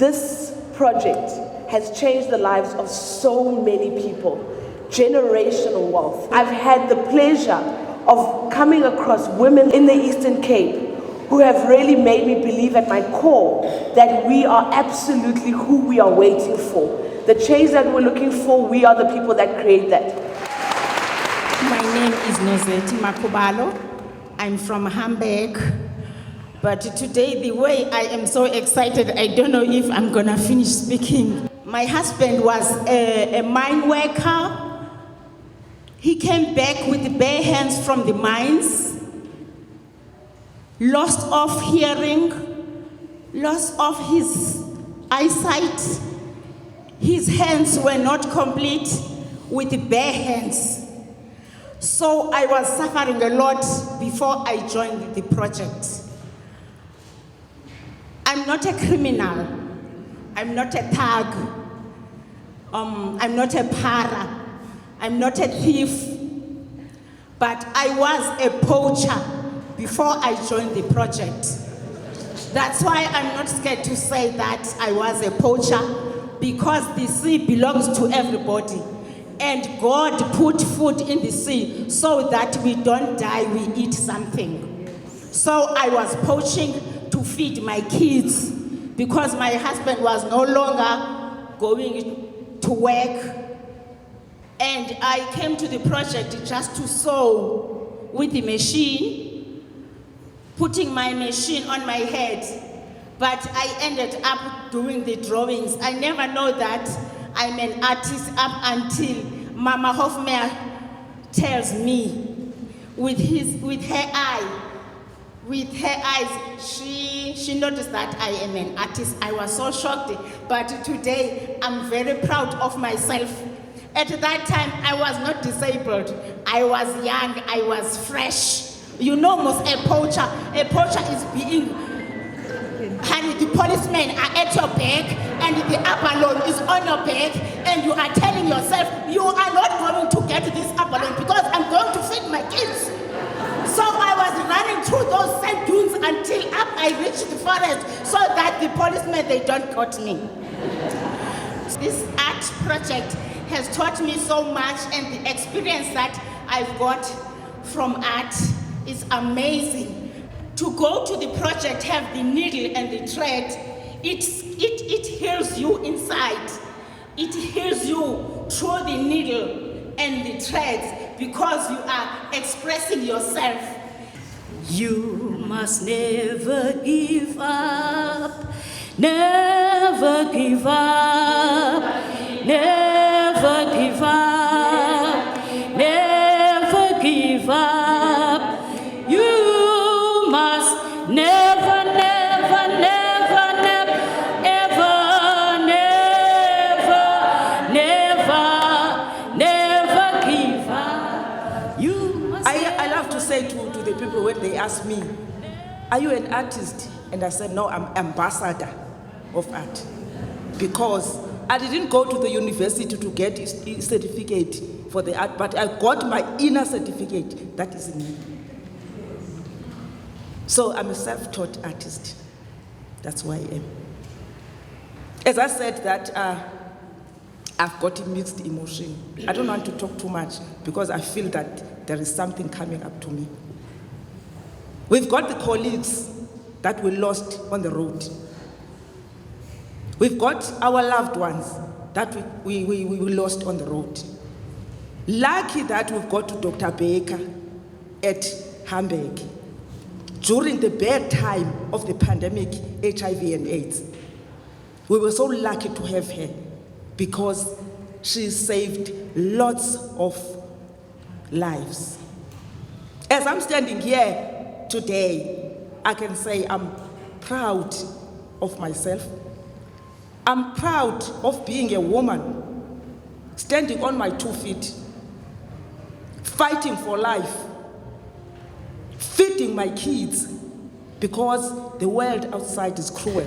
This project has changed the lives of so many people. Generational wealth. I've had the pleasure of coming across women in the Eastern Cape who have really made me believe at my core that we are absolutely who we are waiting for. The change that we're looking for, we are the people that create that. My name is Nozeti Makubalo. I'm from Hamburg. But today, the way I am so excited, I don't know if I'm gonna finish speaking. My husband was a mine worker. He came back with bare hands from the mines, lost of hearing, loss of his eyesight. His hands were not complete with bare hands. So I was suffering a lot before I joined the project. I'm not a criminal. I'm not a thug. I'm not a para. I'm not a thief. But I was a poacher before I joined the project. That's why I'm not scared to say that I was a poacher, because the sea belongs to everybody. And God put food in the sea so that we don't die, we eat something. So I was poaching to feed my kids because my husband was no longer going to work. And I came to the project just to sew with the machine, putting my machine on my head. But I ended up doing the drawings. I never know that I'm an artist up until Mama Hofmeyer tells me with her eyes, she noticed that I am an artist. I was so shocked, but today I'm very proud of myself. At that time, I was not disabled. I was young, I was fresh. You know, most a poacher is being, and the policemen are at your back, and the abalone is on your back, and you are telling yourself, you are not going to get this abalone because I'm going to feed my kids. So I was running through those sand dunes until up I reached the forest so that the policemen, they don't got me. This art project has taught me so much, and the experience that I've got from art is amazing. To go to the project, have the needle and the thread, it heals you inside. It heals you through the needle and the threads because you are expressing yourself. You must never give up, never give up, never give up, never give up. You must never, never, never, never, ever, never, never, never give up. You must. I love to say to the people when they ask me, are you an artist? And I said, no, I'm ambassador of art. Because I didn't go to the university to get a certificate for the art, but I got my inner certificate. That is in me. So I'm a self-taught artist. That's who I am. As I said that I've got a mixed emotion. I don't want to talk too much because I feel that there is something coming up to me. We've got the colleagues that we lost on the road. We've got our loved ones that we lost on the road. Lucky that we've got to Dr. Baker at Hamburg. During the bad time of the pandemic, HIV and AIDS, we were so lucky to have her because she saved lots of lives. As I'm standing here today, I can say I'm proud of myself. I'm proud of being a woman, standing on my 2 feet, fighting for life, feeding my kids, because the world outside is cruel.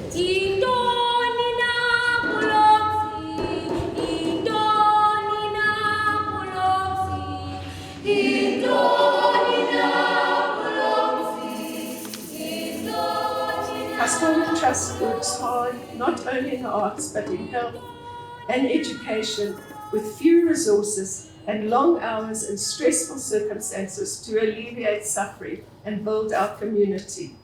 Fast forward Trust works hard not only in the arts but in health and education with few resources and long hours and stressful circumstances to alleviate suffering and build our community.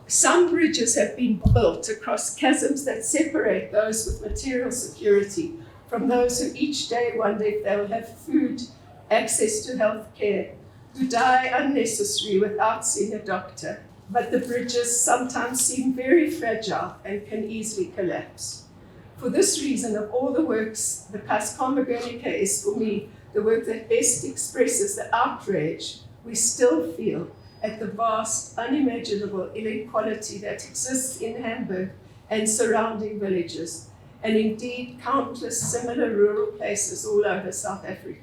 Some bridges have been built across chasms that separate those with material security from those who each day wonder if they will have food, access to health care, who die unnecessarily without seeing a doctor. But the bridges sometimes seem very fragile and can easily collapse. For this reason, of all the works, the Keiskamma is for me the work that best expresses the outrage we still feel at the vast, unimaginable inequality that exists in Hamburg and surrounding villages, and indeed countless similar rural places all over South Africa.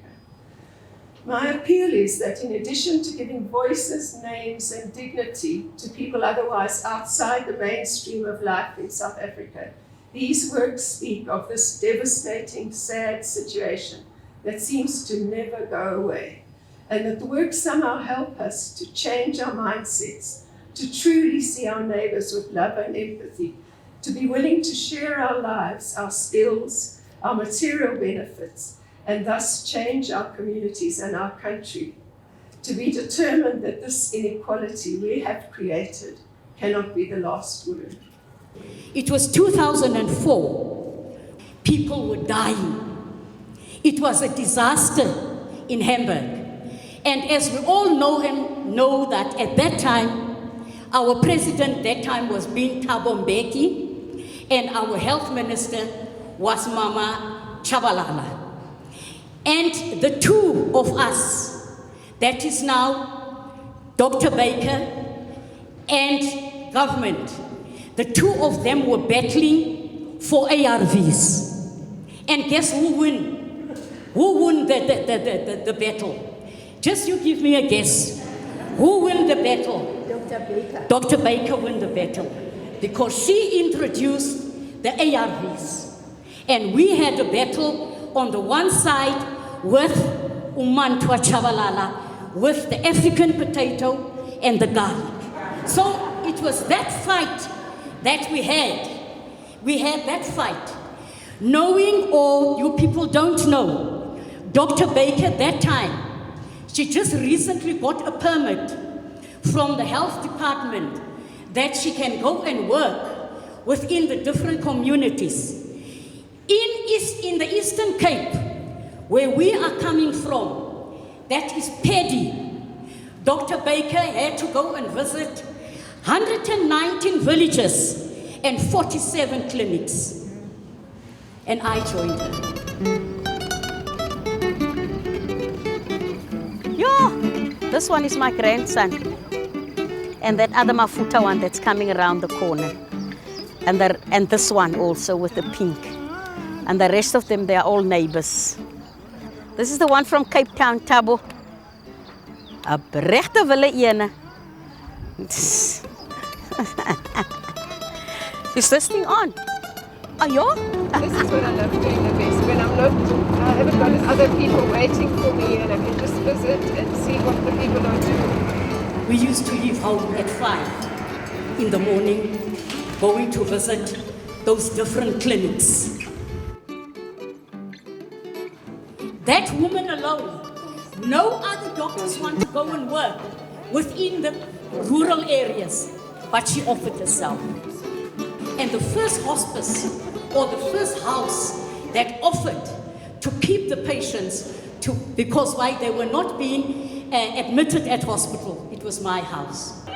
My appeal is that in addition to giving voices, names, and dignity to people otherwise outside the mainstream of life in South Africa, these works speak of this devastating, sad situation that seems to never go away, and that the works somehow help us to change our mindsets, to truly see our neighbors with love and empathy, to be willing to share our lives, our skills, our material benefits, and thus change our communities and our country, to be determined that this inequality we have created cannot be the last word. It was 2004. People were dying. It was a disaster in Hamburg. And as we all know that at that time, our president that time was being Thabo Mbeki, and our health minister was Mama Chabalala. And the two of us, that is now Dr. Baker and government, the two of them were battling for ARVs. And guess who won? Who won the battle? Just you give me a guess. Who won the battle? Dr. Baker. Dr. Baker won the battle because she introduced the ARVs. And we had a battle on the one side with Umantwa Chabalala, with the African potato and the garlic. So it was that fight that we had. We had that fight. Knowing, or you people don't know, Dr. Baker that time, she just recently got a permit from the health department that she can go and work within the different communities. In the Eastern Cape, where we are coming from, that is paddy. Dr. Baker had to go and visit 119 villages and 47 clinics. And I joined her. Yeah, this one is my grandson. And that other Mafuta one that's coming around the corner. And this one also with the pink. And the rest of them, they are all neighbors. This is the one from Cape Town, Thabo. A regte wille ene. Is this thing on? Oh, yeah? This is what I love doing the best, when I haven't got other people waiting for me and I can just visit and see what the people are doing. We used to leave home at 5 in the morning, going to visit those different clinics. That woman alone, no other doctors want to go and work within the rural areas, but she offered herself. And the first hospice or the first house that offered to keep the patients because why they were not being admitted at hospital, it was my house.